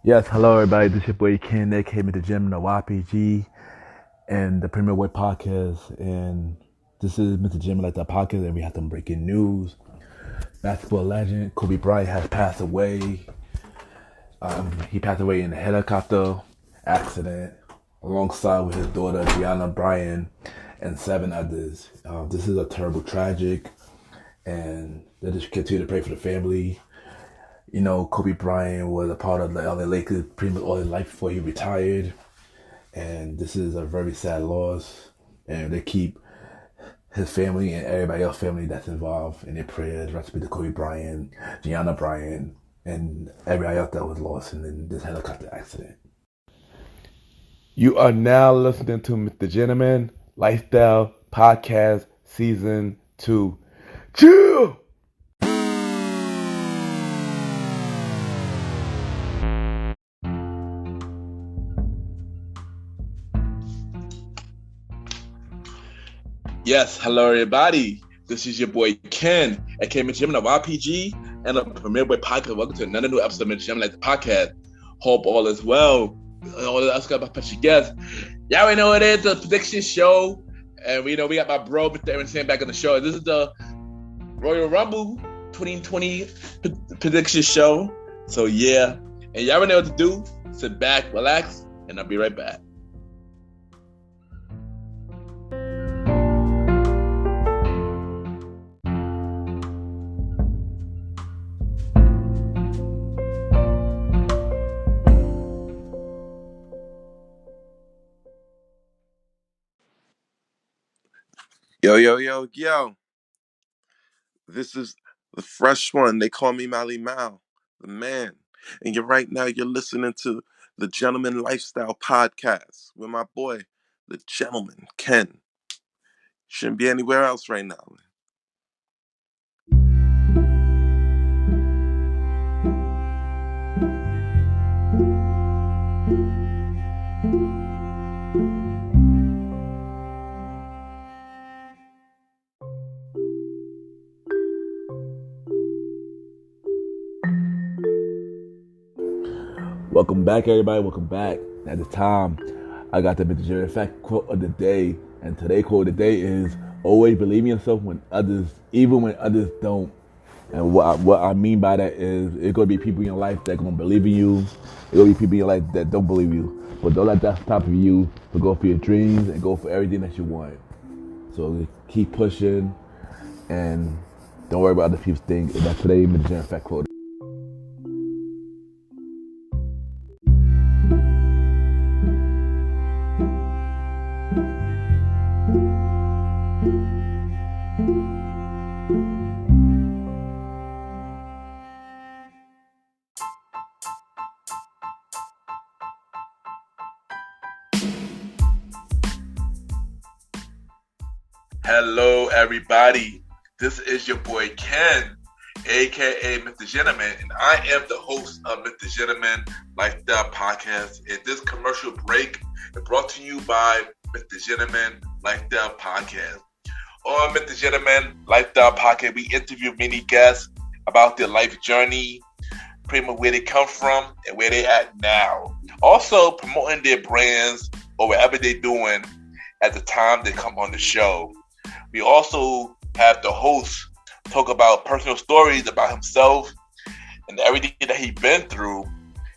Yes, hello everybody. This is your boy Ken. They came to the gym, the YPG, and the Premier Way Podcast. And this is Mr. Jim like the podcast, and we have some breaking news. Basketball legend Kobe Bryant has passed away. He passed away in a helicopter accident alongside with his daughter Gianna Bryant and seven others. This is a terrible tragic, and they just continue to pray for the family. You know, Kobe Bryant was a part of the LA Lakers pretty much all his life before he retired. And this is a very sad loss. And they keep his family and everybody else family that's involved in their prayers. Rest in peace to Kobe Bryant, Gianna Bryant, and everybody else that was lost in this helicopter accident. You are now listening to Mr. Gentleman Lifestyle Podcast Season 2. Chill! Yes, hello everybody. This is your boy Ken, aka Mr. Jim, the YPG, and a Premier Boy Podcast. Welcome to another new episode of Mr. Jim, like the podcast. Hope all is well. All of us got my special guests. Y'all already know what it is, the prediction show, and we got my bro, Mr. Aaron Sam, back on the show. This is the Royal Rumble 2020 prediction show. So yeah, and y'all already know what to do. Sit back, relax, and I'll be right back. Yo. This is the fresh one. They call me Mally Mal, the man. And you're listening to the Gentleman Lifestyle Podcast with my boy, the gentleman, Ken. Shouldn't be anywhere else right now. Welcome back, everybody. Welcome back. At this time, I got the Mr. Jerry Fact quote of the day, and today's quote of the day is: "Always believe in yourself even when others don't." And what I mean by that is, it's gonna be people in your life that gonna believe in you. It's gonna be people in your life that don't believe you, but don't let that stop you to go for your dreams and go for everything that you want. So keep pushing, and don't worry about other people's things. And that's today's Mr. Jerry Fact quote. Hello, everybody. This is your boy Ken, aka Mr. Gentleman, and I am the host of Mr. Gentleman Lifestyle Podcast. And this commercial break is brought to you by Mr. Gentleman Lifestyle Podcast. On Mr. Gentleman Lifestyle Podcast, we interview many guests about their life journey, pretty much where they come from and where they at now. Also promoting their brands or whatever they're doing at the time they come on the show. We also have the host talk about personal stories about himself and everything that he's been through.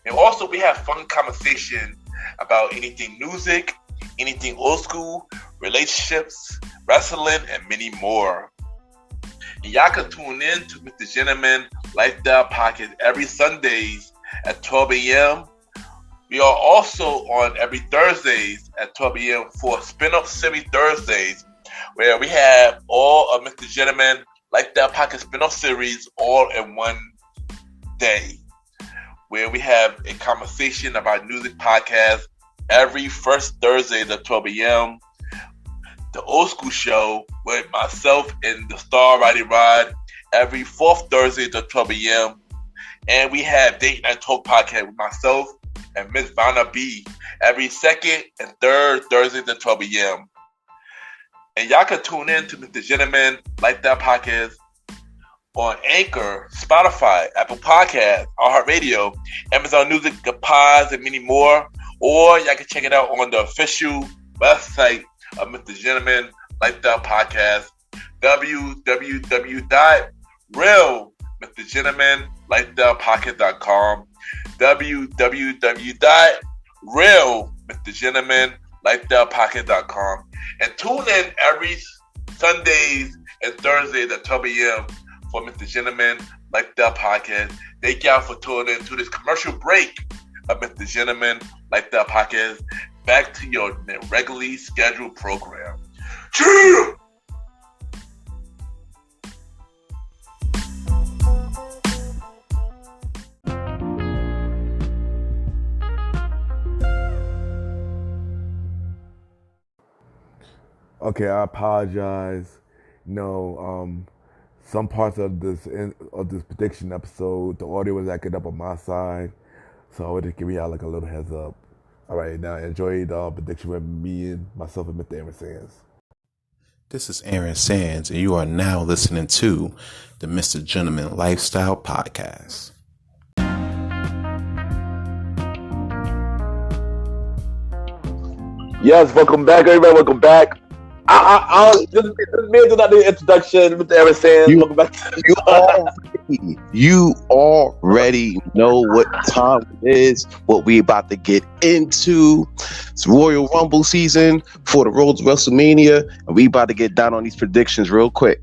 And also we have fun conversation about anything music, anything old school, relationships, wrestling, and many more. And y'all can tune in to Mr. Gentleman Lifestyle Podcast every Sundays at 12 a.m. We are also on every Thursdays at 12 a.m. for Spin-Off Series Thursdays, where we have all of Mr. Gentleman Lifestyle Podcast spin-off series all in one day, where we have a conversation about music podcast every first Thursday at 12 a.m. The Old School Show with myself and the Star Roddy Rod every fourth Thursday at 12 a.m. And we have Date Night Talk Podcast with myself and Miss Vanna B every second and third Thursday at 12 a.m. And y'all can tune in to Mr. Gentleman Lifestyle Podcast on Anchor, Spotify, Apple Podcasts, iHeartRadio, Amazon Music, The Pods, and many more. Or y'all can check it out on the official website of Mr. Gentleman Lifestyle Podcast, www.realmrgentlemanlifestylepodcast.com, www.realmrgentlemanlifestylepodcast.com, and tune in every Sundays and Thursdays at 12 a.m. for Mr. Gentleman Lifestyle Podcast. Thank y'all for tuning in to this commercial break of Mr. Gentleman Lifestyle Podcast. Back to your regularly scheduled program. Cheer! Okay, I apologize. Some parts of this prediction episode, the audio was acting up on my side, so I wanted to give y'all like a little heads up. All right, now enjoy the prediction with me and myself and Mr. Aaron Sands. This is Aaron Sands, and you are now listening to the Mr. Gentleman Lifestyle Podcast. Yes, welcome back, everybody. Welcome back. This means not the introduction, Mr. Aaron Sands. Welcome back. You already know what time it is, what we about to get into. It's Royal Rumble season for the road to WrestleMania, and we about to get down on these predictions real quick.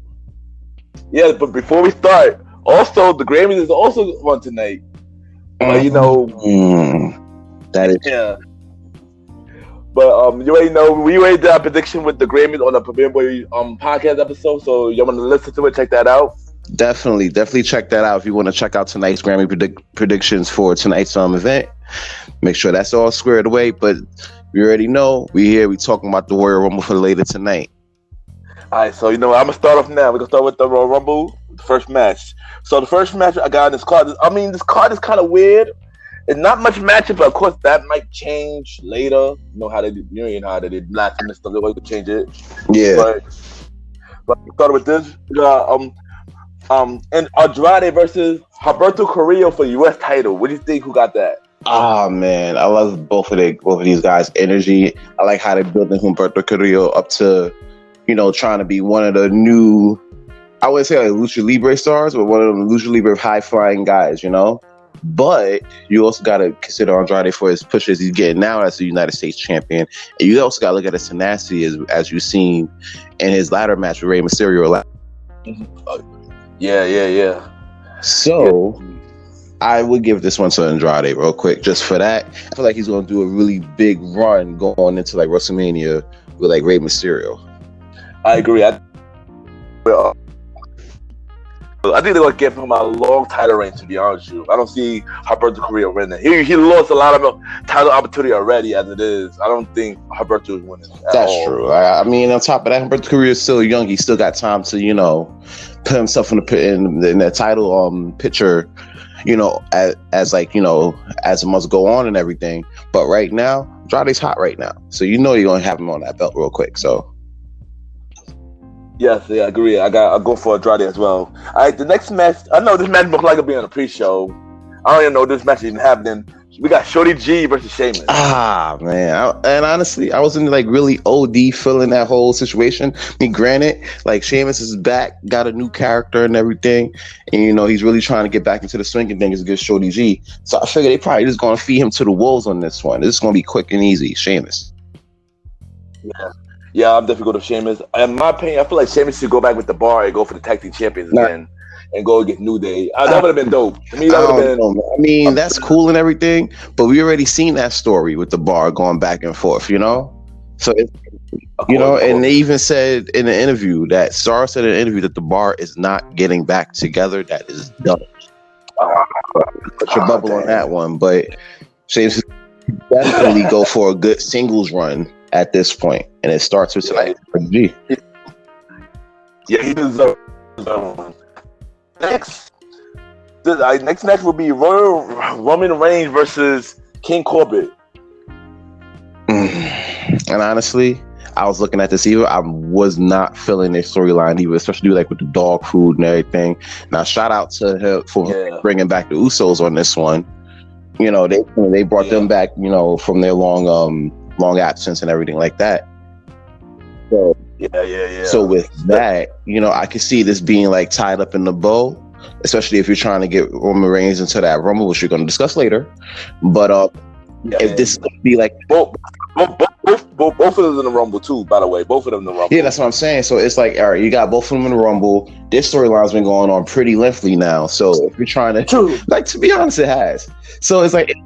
Yes, but before we start, also the Grammys is also on tonight. That is But you already know we already did our prediction with the Grammys on the Premier Boy podcast episode. So you want to listen to it, check that out. Definitely check that out if you want to check out tonight's Grammy predictions for tonight's event. Make sure that's all squared away. But you already know we talking about the Royal Rumble for later tonight. All right, so I'm gonna start off now. We're gonna start with the Royal Rumble, the first match. So the first match I got in this card. This card is kind of weird. It's not much matchup, but of course that might change later. You know how they do. You know how they did last minute stuff. They always could change it. Yeah. But we started with this. And Andrade versus Humberto Carrillo for the U.S. title. What do you think? Who got that? Ah, man, I love both of these guys' energy. I like how they're building Humberto Carrillo up to, trying to be one of the new, I wouldn't say like Lucha Libre stars, but one of the Lucha Libre high flying guys. But you also got to consider Andrade for his pushes he's getting now as the United States champion. And you also got to look at his tenacity as you've seen in his ladder match with Rey Mysterio. Yeah. So I would give this one to Andrade real quick just for that. I feel like he's going to do a really big run going into like WrestleMania with like Rey Mysterio. I agree. I think they're going to give him a long title reign, to be honest with you. I don't see Humberto Carrillo winning. He lost a lot of title opportunity already as it is. I don't think Humberto is winning at That's all. True. I mean, on top of that, Humberto Carrillo is still young. He still got time to, put himself in the title picture, as it must go on and everything. But right now, Andrade's hot right now. So you're going to have him on that belt real quick. So. Yes, I agree. I'll go for Andrade as well. All right, the next match. I know this match looks like it'll be on a pre-show. I don't even know this match is even happening. We got Shorty G versus Sheamus. Ah, man. And honestly, I wasn't like really OD feeling that whole situation. I mean, granted, like Sheamus is back, got a new character and everything. And, he's really trying to get back into the swing of things against Shorty G. So I figured they probably just going to feed him to the wolves on this one. This is going to be quick and easy. Sheamus. Yeah, I'm definitely going to Sheamus. In my opinion, I feel like Sheamus should go back with the bar and go for the tag team champions again and go against New Day. That would have been dope. To me, that would have been. I mean, that's cool and everything, but we already seen that story with the bar going back and forth, So, and they even said in an interview that Star said in an interview that the bar is not getting back together. That is done. Put your bubble on that one, but Sheamus definitely go for a good singles run at this point, and it starts with tonight. Yeah, he deserves one. Next match will be Roman Reigns versus King Corbin. And honestly, I was looking at this either. I was not feeling their storyline either, especially like with the dog food and everything. Now, shout out to her for bringing back the Usos on this one. You know, they brought them back, you know, from their long absence and everything like that. So So with that, you know, I could see this being like tied up in the bow, especially if you're trying to get Roman Reigns into that Rumble, which we're going to discuss later. But if this could be like both of them in the Rumble too, by the way, both of them in the Rumble. Yeah, that's what I'm saying. So it's like, all right, you got both of them in the Rumble. This storyline's been going on pretty lengthy now. So if you're trying to, like, to be honest, it has. So it's like, it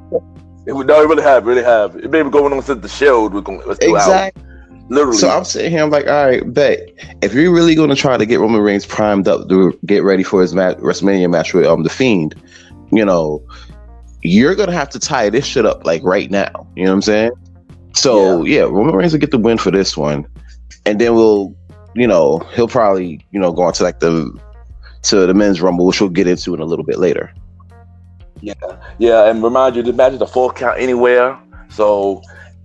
really have. It may be going on since the Shield was exactly. Literally. So I'm sitting here, I'm like, all right, bet if you're really going to try to get Roman Reigns primed up to get ready for his WrestleMania match with The Fiend, you know, you're going to have to tie this shit up like right now. You know what I'm saying? So yeah, Roman Reigns will get the win for this one, and then we'll, you know, he'll probably, you know, go on to like the men's Rumble, which we'll get into in a little bit later. Yeah, and remind you, the match is a full count anywhere. So,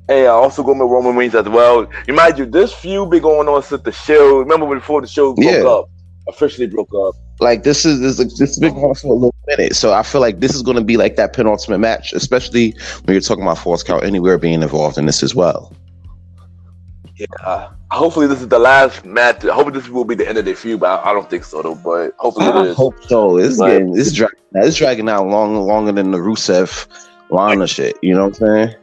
hey, I also go with Roman Reigns as well. Remind you, this feud been going on since the show. Remember before the show officially broke up. Like this has been going on for a little minute. So I feel like this is going to be like that penultimate match, especially when you're talking about Falls Count Anywhere being involved in this as well. Yeah, hopefully this is the last match. I hope this will be the end of the feud, but I don't think so though. But hopefully it is. I hope so. It's dragging out longer than the Rusev Lana shit. You know what I'm saying?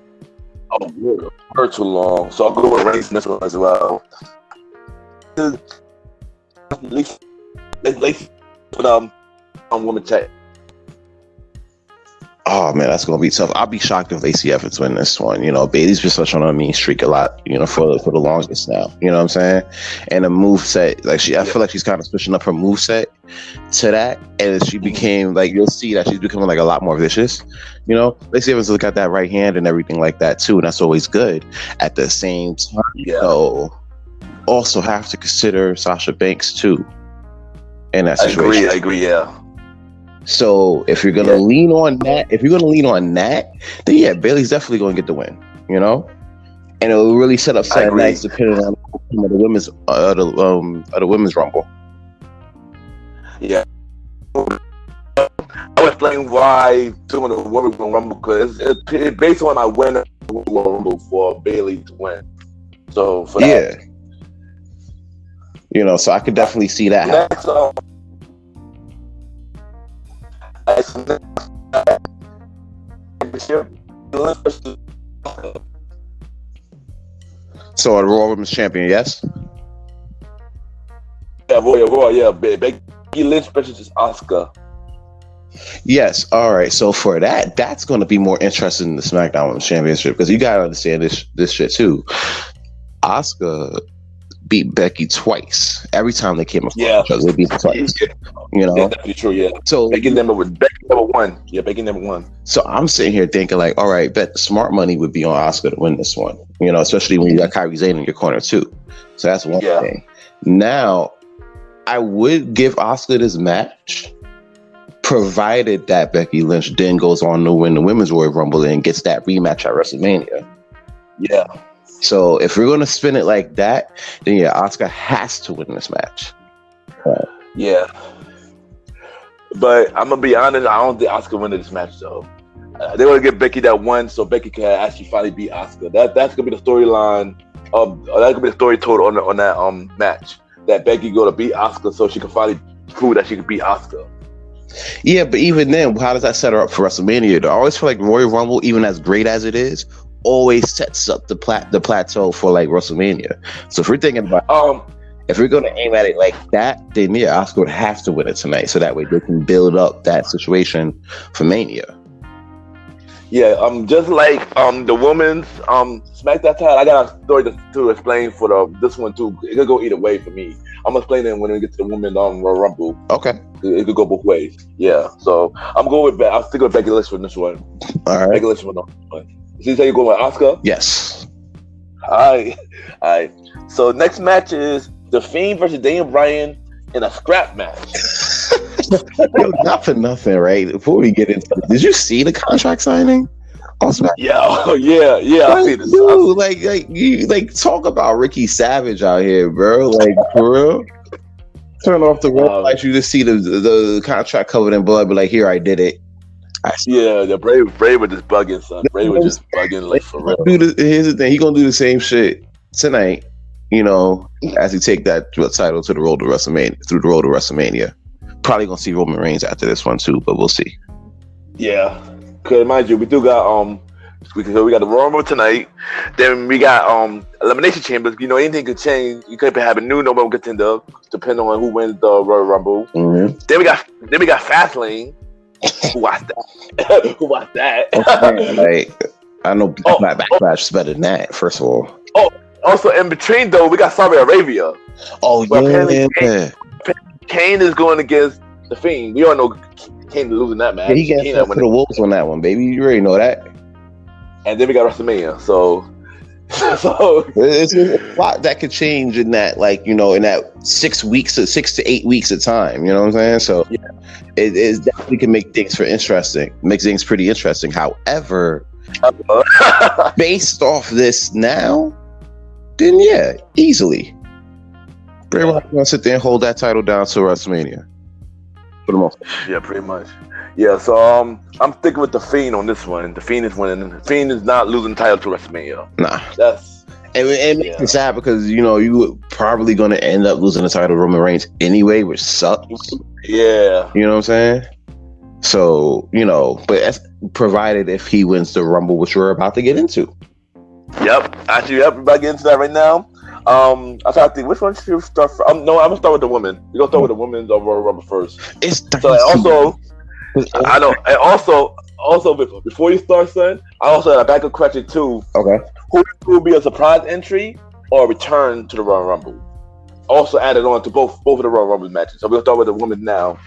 Oh, yeah. Hurt too long. So I'll go with Reigns in this one as well. At least woman chat. Oh man, that's gonna be tough. I'll be shocked if Lacey Evans win this one. You know, Bayley's been such on a mean streak a lot, you know, for the longest now. You know what I'm saying? And the moveset, like I feel like she's kind of switching up her moveset to that, and she became like, you'll see that she's becoming like a lot more vicious. You know, Lacey Evans has got that right hand and everything like that too, and that's always good. At the same time, though, also have to consider Sasha Banks too in that situation. I agree. Yeah. So if you're gonna lean on that, then yeah, Bayley's definitely gonna get the win, you know, and it will really set up Saturday nights depending on the women's the women's Rumble. Yeah, I was explain why doing the women's Rumble because it's based on my winner Rumble for Bayley to win. So for that, you know, so I could definitely see that happen. So a Raw Women's Champion, yes? Yeah. Becky Lynch versus Asuka. Yes, all right. So for that's going to be more interesting in the SmackDown Women's Championship because you got to understand this shit too. Asuka beat Becky twice. Every time they came across each other, they beat her twice. You know, that's definitely true. Yeah. So Becky number one. Yeah, Becky number one. So I'm sitting here thinking like, all right, bet smart money would be on Asuka to win this one. You know, especially when you got Kairi Sane in your corner too. So that's one thing. Now, I would give Asuka this match, provided that Becky Lynch then goes on to win the Women's Royal Rumble and gets that rematch at WrestleMania. Yeah. So if we're going to spin it like that, then yeah, Asuka has to win this match. Yeah. But I'm going to be honest, I don't think Asuka win this match though. They want to give Becky that one so Becky can actually finally beat Asuka. That's going to be the storyline. That's going to be the story told on that match. That Becky go to beat Asuka so she can finally prove that she can beat Asuka. Yeah, but even then, how does that set her up for WrestleMania? I always feel like Royal Rumble, even as great as it is, always sets up the plateau for like WrestleMania. So if we're thinking about if we're going to aim at it like that, then yeah, Asuka would have to win it tonight, so that way they can build up that situation for Mania. Yeah, just like the women's SmackDown title, I got a story to explain for this one too. It could go either way for me. I'm gonna explain it when we get to the women's Royal Rumble. Okay, it could go both ways. Yeah, so I'm going with I'll stick with Becky Lynch for this one. All right, Becky Lynch for this one. See how you going with Asuka? Yes. All right. So next match is The Fiend versus Daniel Bryan in a scrap match. Yo, not for nothing, right? Before we get into it, did you see the contract signing? on SmackDown. Yeah. I see this. Dude, like you like talk about Ricky Savage out here, bro. Like for real. Turn off the website, you just see the contract covered in blood, but like, here, I did it. The Brave was just bugging, son. Brave was just bugging, like, for real. Here's the thing: he gonna do the same shit tonight, as he take that title to the road to WrestleMania. Probably gonna see Roman Reigns after this one too, but we'll see. Yeah, because mind you, we do got we got the Royal Rumble tonight. Then we got Elimination Chambers. Anything could change. You could have a new number one contender, depending on who wins the Royal Rumble. Mm-hmm. Then we got Fastlane. Who watched that? Like, I know Backlash is better than that. First of all. Oh, also in between though, we got Saudi Arabia. Oh yeah. Kane is going against the Fiend. We all know Kane is losing that match. Yeah, he gets to the Wolves on that one, baby. You already know that. And then we got WrestleMania. So it's a lot that could change in that, in that 6 weeks, 6 to 8 weeks of time. You know what I'm saying? So yeah, it definitely can make things makes things pretty interesting. However, based off this now, then yeah, easily. Bray Wyatt's gonna sit there and hold that title down to WrestleMania. For the most part. Yeah, pretty much. Yeah, so I'm sticking with the Fiend on this one. The Fiend is winning. The Fiend is not losing the title to WrestleMania. Nah. It makes me sad because you were probably gonna end up losing the title to Roman Reigns anyway, which sucks. Yeah. You know what I'm saying? So, but that's provided if he wins the Rumble, which we're about to get into. Yep. Actually, we're about to get into that right now. I'm trying to think, which one should we start from? No, I'm gonna start with the women. We're gonna start with the women's Royal Rumble first. I know. And also before you start, son, I also had a backup question too. Okay. Who will be a surprise entry or a return to the Royal Rumble? Also added on to both of the Royal Rumble matches. So we'll start with the women now.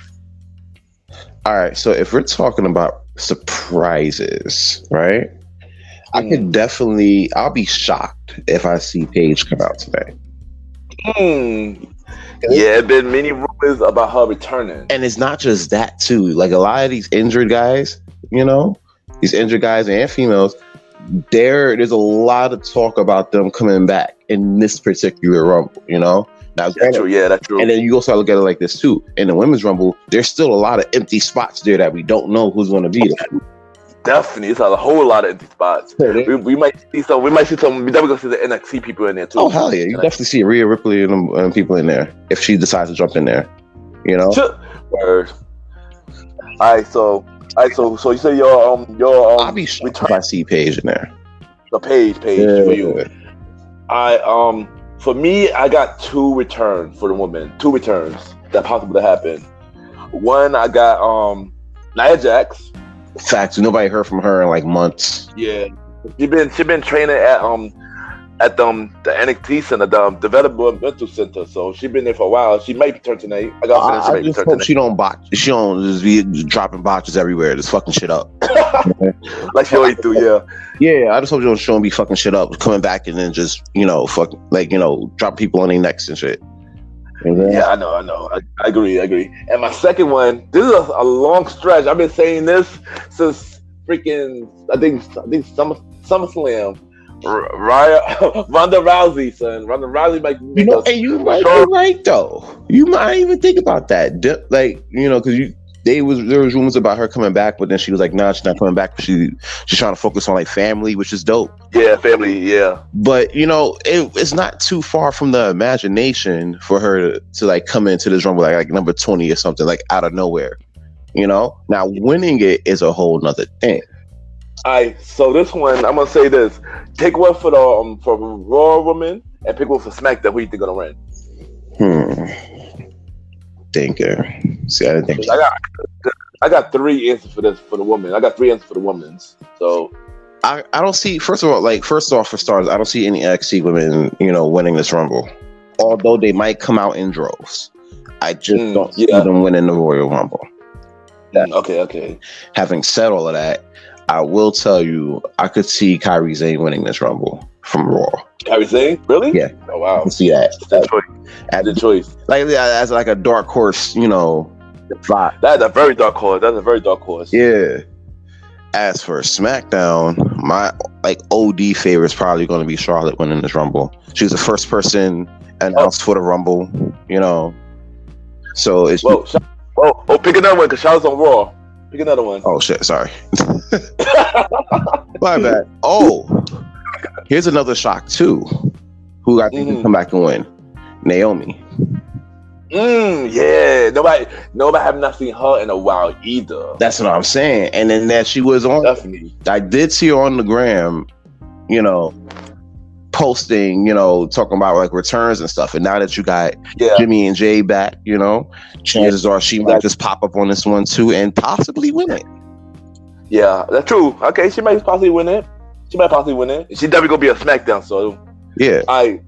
All right. So if we're talking about surprises, right? I'll be shocked if I see Paige come out today. Yeah, there been many rumors about her returning. And it's not just that too. Like a lot of these injured guys, these injured guys and females, there's a lot of talk about them coming back in this particular Rumble, Now, that's true. Yeah, that's true. And then you also look at it like this too. In the women's Rumble, there's still a lot of empty spots there that we don't know who's going to be there. Definitely, it's a whole lot of empty spots. We might see some. We definitely gonna see the NXT people in there too. Oh hell yeah! You definitely see Rhea Ripley and people in there if she decides to jump in there. Word. All right, so you say your I'll be shocked if I see Paige in there. The Paige for you. For me, I got 2 returns for the women. 2 returns that possible to happen. One, I got Nia Jax. Facts. Nobody heard from her in like months. Yeah, she been training at the NXT Center, the developmental center. So she been there for a while. She might return tonight. I just hope she don't botch. She don't just be dropping botches everywhere, just fucking shit up. Like she always do. Yeah. Yeah, I just hope she don't be fucking shit up, coming back and then just drop people on their necks and shit. Yeah, I know. I agree. And my second one, this is a long stretch. I've been saying this since freaking I think SummerSlam. Ronda Rousey, son. Ronda Rousey might make and you might be right though. You might even think about that, because there was rumors about her coming back, but then she was like, "Nah, she's not coming back. She's trying to focus on like family, which is dope." Yeah, family. Yeah. But it's not too far from the imagination for her to like come into this Rumble like number 20 or something, like out of nowhere. Now winning it is a whole nother thing. Alright, so this one I'm gonna say this: pick one for the for Raw women and pick one for SmackDown. Who you think gonna win? Thinker. See, I didn't think. I got 3 answers for this for the woman. I got 3 answers for the women's. So I don't see. First off, for starters, I don't see any NXT women, winning this Rumble. Although they might come out in droves, I just don't see them winning the Royal Rumble. Okay. Having said all of that, I will tell you, I could see Kairi Sane winning this Rumble from Raw. Kairi Sane? Really? Yeah. Oh, wow. I can see that. As a choice. Like, as like a dark horse, vibe. That's a very dark horse. Yeah. As for SmackDown, my OD favorite is probably going to be Charlotte winning this Rumble. She was the first person announced for the Rumble, So it's pick another one because Charlotte's on Raw. Pick another one. Oh shit, sorry. My bad. Oh, here's another shock too. Who I think can come back and win? Naomi. Yeah. Nobody have not seen her in a while either. That's what I'm saying. And then that she was on. Definitely. I did see her on the gram, posting, talking about like returns and stuff. And now that you got Jimmy and Jay back, chances are she might just pop up on this one too and possibly win it. Yeah, that's true. Okay, she might possibly win it. She definitely gonna be a SmackDown. So yeah. All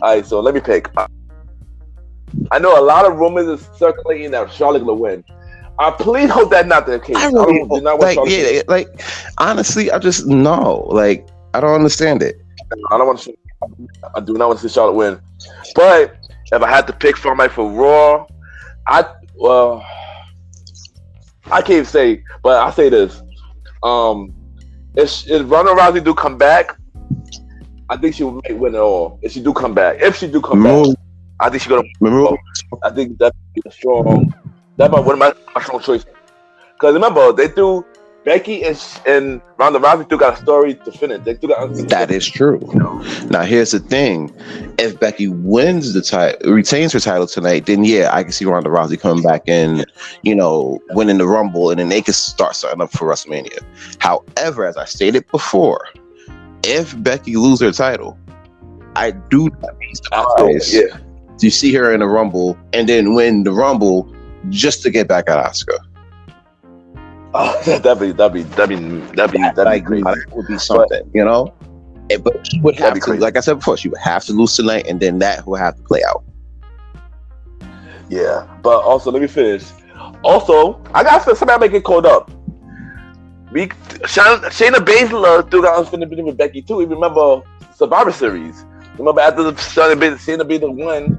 right. So let me pick. I know a lot of rumors is circulating that Charlotte will win. I please hope that's not the case. Honestly, I just no. I don't understand it. I do not want to see Charlotte win. But if I had to pick somebody for Raw, I can't say, but I'll say this. If Ronda Rousey do come back, I think she might win it all. If she do come back, I think she's gonna. I think that'd be a strong. That might one of my strong choices. Because remember, they threw Becky and Ronda Rousey still got a story to finish. They still got. That is true. Now here's the thing: if Becky wins the title, retains her title tonight, then I can see Ronda Rousey coming back and winning the Rumble, and then they can start starting up for WrestleMania. However, as I stated before, if Becky loses her title, I do not be surprised to see her in the Rumble and then win the Rumble just to get back at Asuka. That'd be great. That would be something, But she would have to, like I said before, she would have to lose tonight, and then that will have to play out. Yeah, but also let me finish. Also, I got somebody make it called up. Shayna Baszler still got unfinished with Becky too. You remember Survivor Series? Remember after the Shayna Baszler won,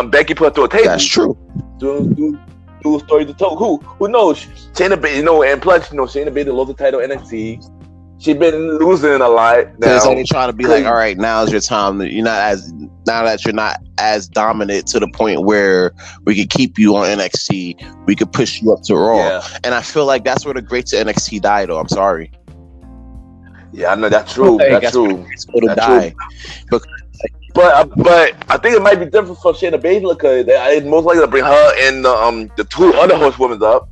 Becky put her through a table. That's true. Do a story to tell. Who knows? Shayna Baszler, and plus, Shayna Baszler lost the title NXT. She been losing a lot. Now it's only trying to be like, all right, now's your time. Now that you're not as dominant to the point where we could keep you on NXT, we could push you up to Raw. Yeah. And I feel like that's where the greats of NXT died. Though I'm sorry. Yeah, I know that's true. That's true. It'll die. But I think it might be different for Shayna Baszler because they most likely to bring her and the two other horsewomen up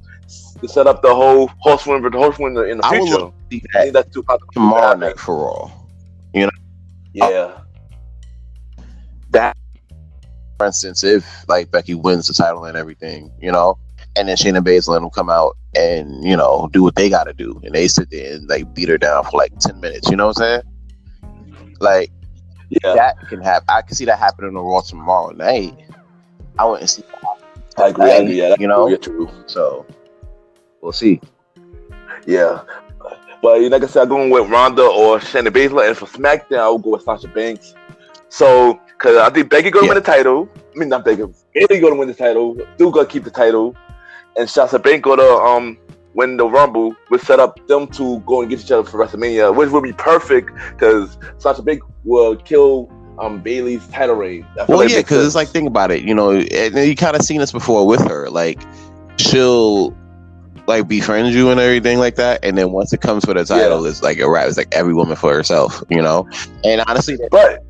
to set up the whole horsewoman in the future. I think that's too hot tomorrow night for Raw. Yeah. That, for instance, if Becky wins the title and everything, and then Shayna Baszler will come out and do what they got to do, and they sit there and beat her down for 10 minutes. You know what I'm saying? That can happen. I can see that happening on Raw tomorrow night. I wouldn't see that. I agree. Yeah, that's true. So we'll see. Yeah, but like I said, I'm going with Ronda or Shayna Baszler, and for SmackDown, I'll go with Sasha Banks. So, because I think Becky gonna win the title. I mean, not Becky. Bayley gonna win the title. Still gonna keep the title, and Sasha Banks gonna win the Rumble. We'll set up them to go and get each other for WrestleMania, which would be perfect because Sasha Banks will kill Bayley's title reign. Well, yeah, because it's think about it, and you kind of seen this before with her. She'll befriend you and everything like that, and then once it comes for the title, it's a wrap. It's every woman for herself, And honestly, but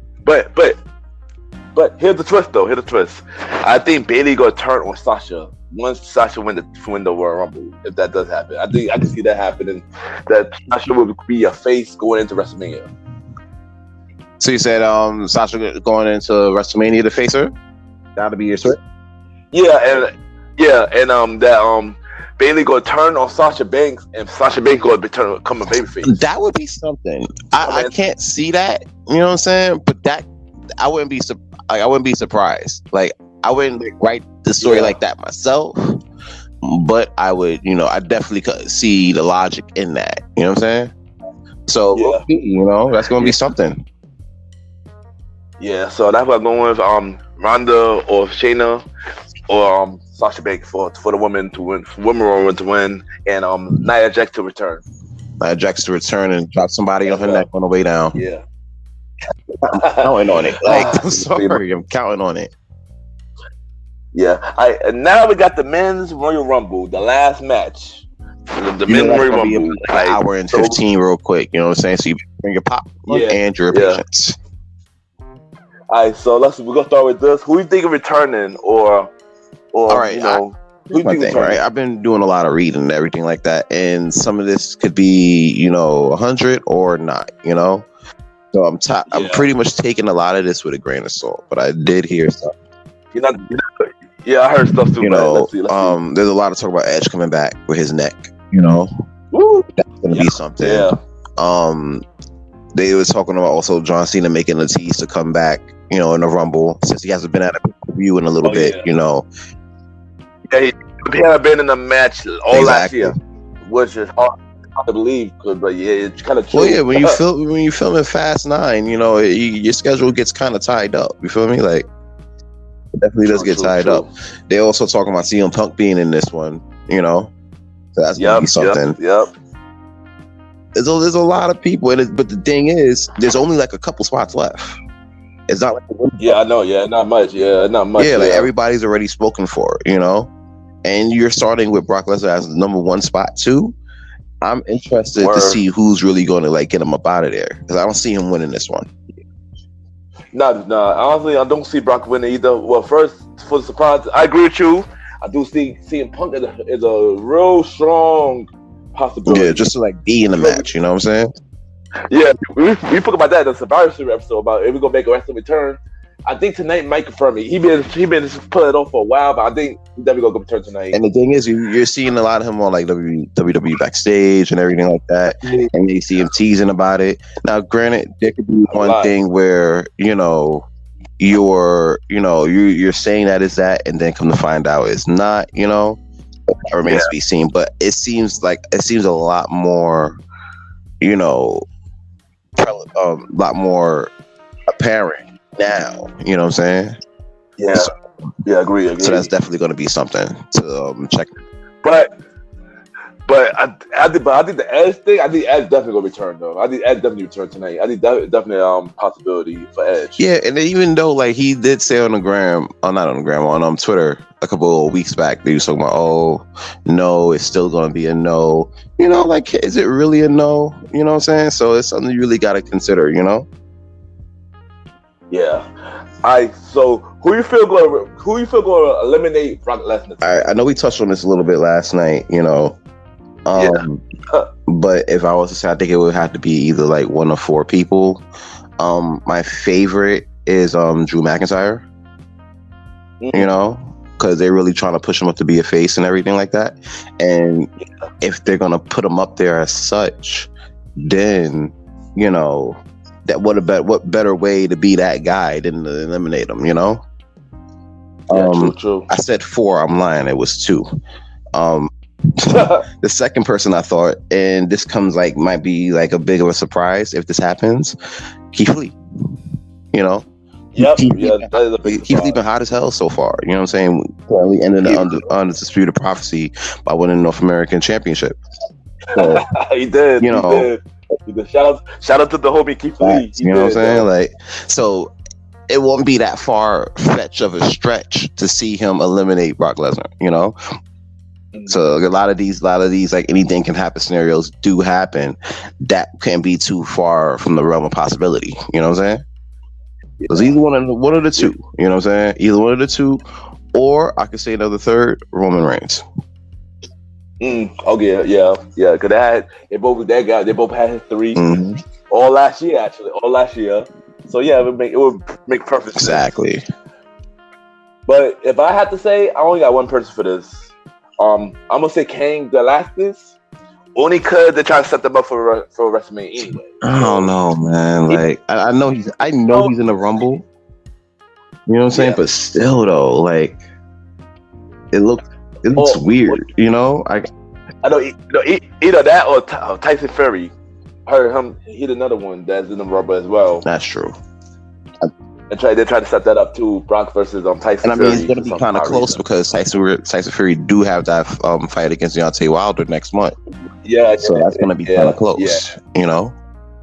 here's the twist, though. I think Bayley gonna turn on Sasha once Sasha win the Royal Rumble. If that does happen, I think I can see that happening. That Sasha will be a face going into WrestleMania. So you said Sasha going into WrestleMania to face her? That'll be your switch? Yeah, and that Bayley gonna turn on Sasha Banks, and Sasha Banks gonna become a babyface. That would be something. I can't see that. You know what I'm saying? But that I wouldn't be surprised. I wouldn't write the story like that myself. But I would, I definitely could see the logic in that. You know what I'm saying? So that's gonna be something. Yeah, so that's what I'm going with. Ronda or Shayna or Sasha Banks for the women to win, and Nia Jax to return. Jax to return and drop somebody on her neck on the way down. Yeah. I'm counting on it. Like, I'm sorry, I'm counting on it. Yeah. And now we got the men's Royal Rumble, the last match. The men's Royal Rumble. An hour and 15 real quick. You know what I'm saying? So you bring your popcorn and your patience. All right, so we're gonna start with this. Who do you think of returning, or all right, you know, who do you think right? I've been doing a lot of reading and everything like that, and some of this could be, 100 or not, So I'm pretty much taking a lot of this with a grain of salt, but I did hear something. Yeah, I heard stuff too. Let's see. There's a lot of talk about Edge coming back with his neck. Woo. That's gonna be something. Yeah. They were talking about also John Cena making a tease to come back, in the Rumble, since he hasn't been at a pay-per-view in a little bit, Yeah, he hasn't been in a match all last year, which is hard to believe, but yeah, it's kind of true. Well, yeah, when you film in Fast 9, your schedule gets kind of tied up. You feel me? Like, it definitely does get tied up. They also talking about CM Punk being in this one, so that's gonna be something. Yep. There's a lot of people, but the thing is, there's only like a couple spots left. It's not like I know. Yeah, not much. Yeah, like everybody's already spoken for, and you're starting with Brock Lesnar as the number one spot too. I'm interested to see who's really going to get him up out of there, because I don't see him winning this one. No. Honestly, I don't see Brock winning either. Well, first, for the surprise, I agree with you. I do see CM Punk is a real strong possibility. Yeah, just to be in the match, you know what I'm saying? Yeah, we spoke about that in the Survivor Series episode about if we're gonna make a wrestling return. I think tonight might confirm it. He been putting it off for a while, but I think he's definitely gonna return tonight. And the thing is, you're seeing a lot of him on WWE backstage and everything like that, and you see him teasing about it. Now, granted, there could be one thing where you're saying that is that, and then come to find out it's not. It remains to be seen. But it seems a lot more, a lot more apparent now. You know what I'm saying? Yeah. I agree. So that's definitely going to be something to check. But I think the Edge thing. I think Edge definitely gonna return though. I think Edge definitely return tonight. I think definitely possibility for Edge. Yeah, and even though he did say on Twitter a couple of weeks back, they was talking about, oh no, it's still gonna be a no. Is it really a no? You know what I'm saying? So it's something you really got to consider. Yeah. So who you feel going to eliminate Brock Lesnar? I know we touched on this a little bit last night. But if I was to say, I think it would have to be either one of four people. My favorite is Drew McIntyre. Because they're really trying to push him up to be a face and everything like that. And if they're gonna put him up there as such, then that what better way to be that guy than to eliminate him? True. I said 4. I'm lying. It was 2. The second person I thought, and this comes might be a big of a surprise if this happens, Keith Lee. Yep. Keith Lee been hot as hell so far. You know what I'm saying? Currently ended the Undisputed Prophecy by winning the North American Championship. So, he did. He did. Shout out to the homie Keith Lee. You know what I'm saying? So it won't be that far fetch of a stretch to see him eliminate Brock Lesnar. So a lot of these anything can happen scenarios do happen that can't be too far from the realm of possibility. You know what I'm saying? It's either one of the two. You know what I'm saying? Either one of the two, or I could say another third, Roman Reigns. Okay, yeah. Because they both had 3 all last year, actually. So yeah, it would make perfect sense. Exactly. But if I had to say, I only got one person for this. I'm gonna say Cain Velasquez, only because they're trying to set them up for WrestleMania anyway. I don't know, man. I know he's in the Rumble. You know what I'm saying? But still, though, it looks weird. I know. Either that or Tyson Fury. Heard him hit another one that's in the Rumble as well. That's true. They tried to set that up too. Brock versus Tyson And I mean, it's Fury. going to be kind of close because Tyson Fury do have that fight against Deontay Wilder next month. Yeah, so that's going to be kind of close. You know.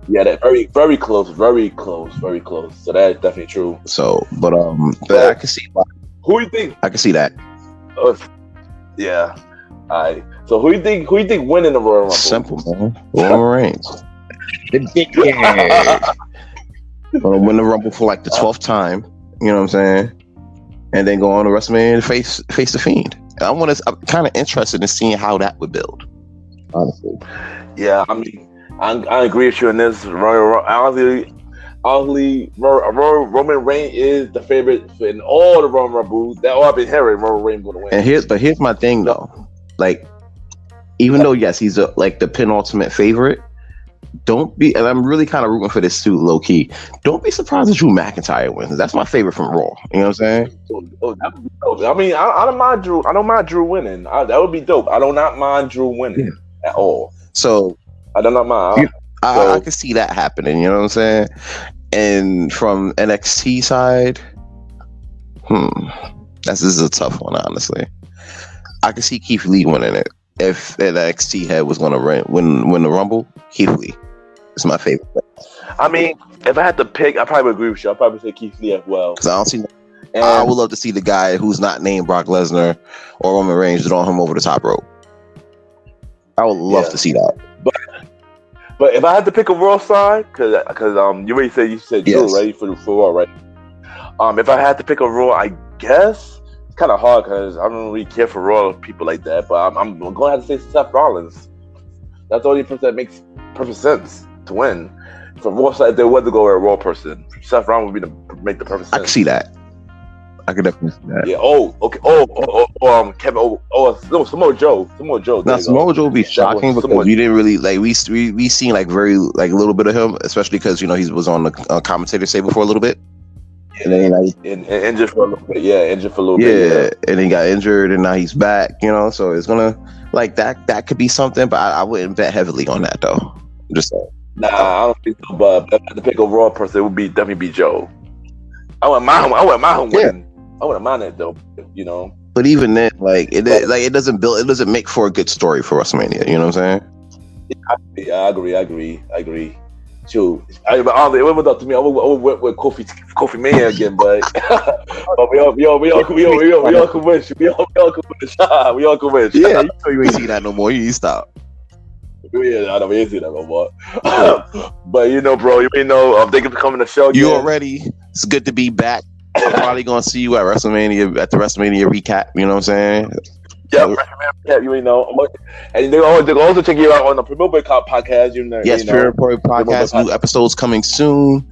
Yeah, that very, very close, very close, very close. So that's definitely true. So, but I can see. Who you think? I can see that. Yeah. All right. So who you think winning the Royal Rumble? Simple, man. Roman Reigns. The big guy. Gonna win the Rumble for like the 12th time. You know what I'm saying? And then go on to WrestleMania and face the Fiend. I'm kind of interested in seeing how that would build. Honestly. Yeah, I mean, I agree with you on this. Honestly, Roman Reigns is the favorite in all the Royal Rumbles. That all I've been hearing, Roman Reigns going to win. And here's my thing though. Like, even though yes, he's the penultimate favorite. Don't be, and I'm really kind of rooting for this too, low key. Don't be surprised if Drew McIntyre wins. That's my favorite from Raw. You know what I'm saying? That would be dope. I mean, I don't mind Drew. I don't mind Drew winning. That would be dope. I do not mind Drew winning at all. So I do not mind. I can see that happening. You know what I'm saying? And from NXT side, this is a tough one, honestly. I can see Keith Lee winning it. If that NXT head was going to win the Rumble, Keith Lee is my favorite. I mean, if I had to pick, I probably would agree with you. I'd probably say Keith Lee as well. Because I don't see. I would love to see the guy who's not named Brock Lesnar or Roman Reigns throw him over the top rope. I would love to see that. But if I had to pick a Raw side, because you already said Drew, right, for Raw, right? If I had to pick a Raw, I guess. Kind of hard because I don't really care for Raw people like that, but I'm going to have to say Seth Rollins. That's the only person that makes perfect sense to win. From Raw side, if there was to go with a Raw person, Seth Rollins would be make the perfect sense. I can see that. I can definitely see that. Yeah. Okay. Kevin. Samoa Joe. Now Samoa Joe would be shocking because we didn't really like we seen like very like a little bit of him, especially because he was on the commentator table for a little bit. And then injured for a little bit. Yeah, injured for a little bit. Yeah, and he got injured, and now he's back. So it's gonna like that. That could be something, but I wouldn't bet heavily on that though. I'm just saying. Nah, I don't think so. But if I had to pick a Raw person, it would definitely be Joe. I wouldn't mind him winning. I wouldn't mind it though. But even then, it doesn't make for a good story for WrestleMania. You know what I'm saying? Yeah, I agree. True. It was up to me. I went with Kofi Mania again, but we all can win. We all can win. We all can win. Yeah, you ain't see that no more. You stop. Yeah, I know we ain't see that no more. But bro, thank you for coming to the show. You already. It's good to be back. I'm probably gonna see you at WrestleMania at the WrestleMania recap. You know what I'm saying? Yeah, and they also check you out on the Premier Boy podcast. Yes, Premier Boy podcast. New episodes coming soon.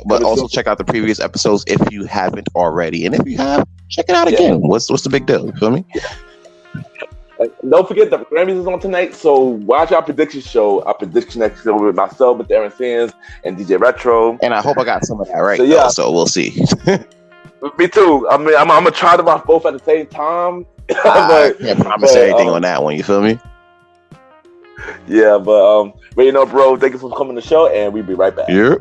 But also check out the previous episodes if you haven't already, and if you have, check it out again. What's the big deal? You feel me? Don't forget the Grammys is on tonight, so watch our prediction show. Our prediction next show with myself, with Aaron Sands, and DJ Retro. And I hope I got some of that right. So we'll see. Me too. I mean, I'm gonna try to watch both at the same time. I can't promise anything on that one. You feel me? Yeah, but bro, thank you for coming to the show, and we'll be right back. Yeah.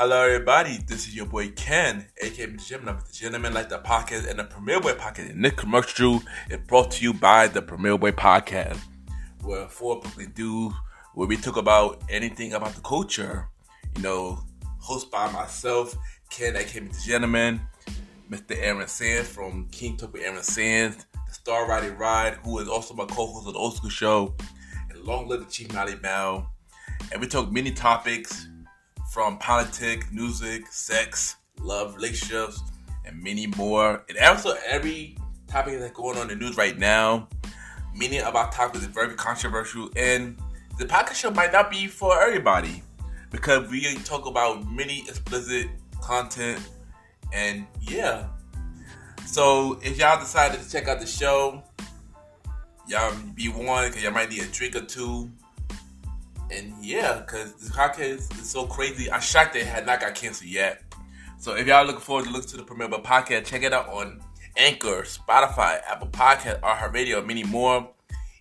Hello, everybody. This is your boy Ken, aka Mr. Gentleman, the Gentleman Like the Podcast and the Premier Boy Podcast. And this commercial is brought to you by the Premier Boy Podcast, where four Brooklyn dudes where we talk about anything about the culture. Hosted by myself, Ken, aka Mr. Gentleman, Mr. Aaron Sands from King Talk with Aaron Sands, the Star Riding Ride, who is also my co-host of the Old School Show, and Long Live the Chief Mally Bell. And we talk many topics from politics, music, sex, love, relationships, and many more. And also every topic that's going on in the news right now. Many of our topics are very controversial, and the podcast show might not be for everybody because we talk about many explicit content. And yeah, so if y'all decided to check out the show, y'all be warned because y'all might need a drink or two. And yeah, because this podcast is so crazy, I'm shocked that it had not got canceled yet. So if y'all looking forward to listen to the premiere of the podcast, check it out on Anchor, Spotify, Apple Podcast, iHeartRadio, and many more.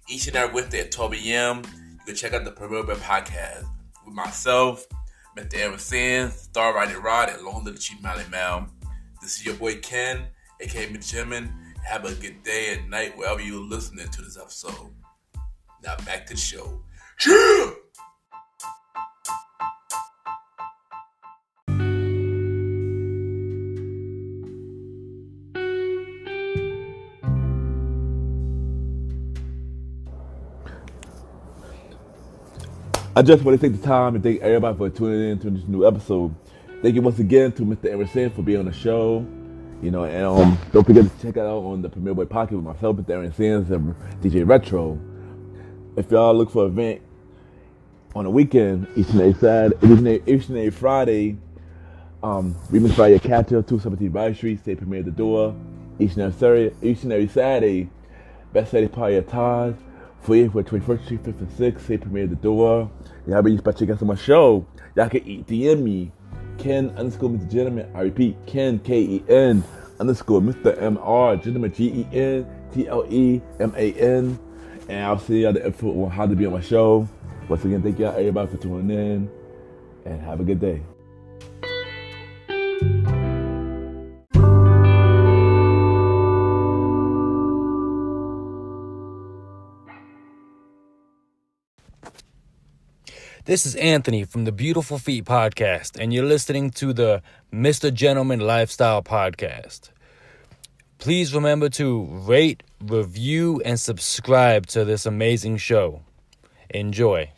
Each and every Wednesday at 12 a.m. You can check out the premiere of the podcast with myself, Mr. Aaron Sands, Star Riding Rod, and Long Little Chief Mally Mal. This is your boy Ken, aka Mr. Gentleman. Have a good day and night wherever you're listening to this episode. Now back to the show. Yeah! I just want to take the time and thank everybody for tuning in to this new episode. Thank you once again to Mr. Aaron Sands for being on the show. You know, and don't forget to check it out on the Premier Boy Podcast with myself, Mr. Aaron Sands, and DJ Retro. If y'all look for an event on the weekend, each and every Friday, Remix Friday Catcher, 217 Ride Street, State Premier at the door. Each and every Saturday, Best Saturday Party at Taj, 48 for 21st Street, 5th and 6th, State Premier at the door. Y'all be about to check out my show. Y'all can DM me, Ken _ Mr. Gentleman. I repeat, Ken, KEN _ Mr. MR, Gentleman, GENTLEMAN. And I'll see y'all the info on how to be on my show. Once again, thank y'all everybody for tuning in, and have a good day. This is Anthony from the Beautiful Feet Podcast, and you're listening to the Mr. Gentleman Lifestyle Podcast. Please remember to rate, review, and subscribe to this amazing show. Enjoy.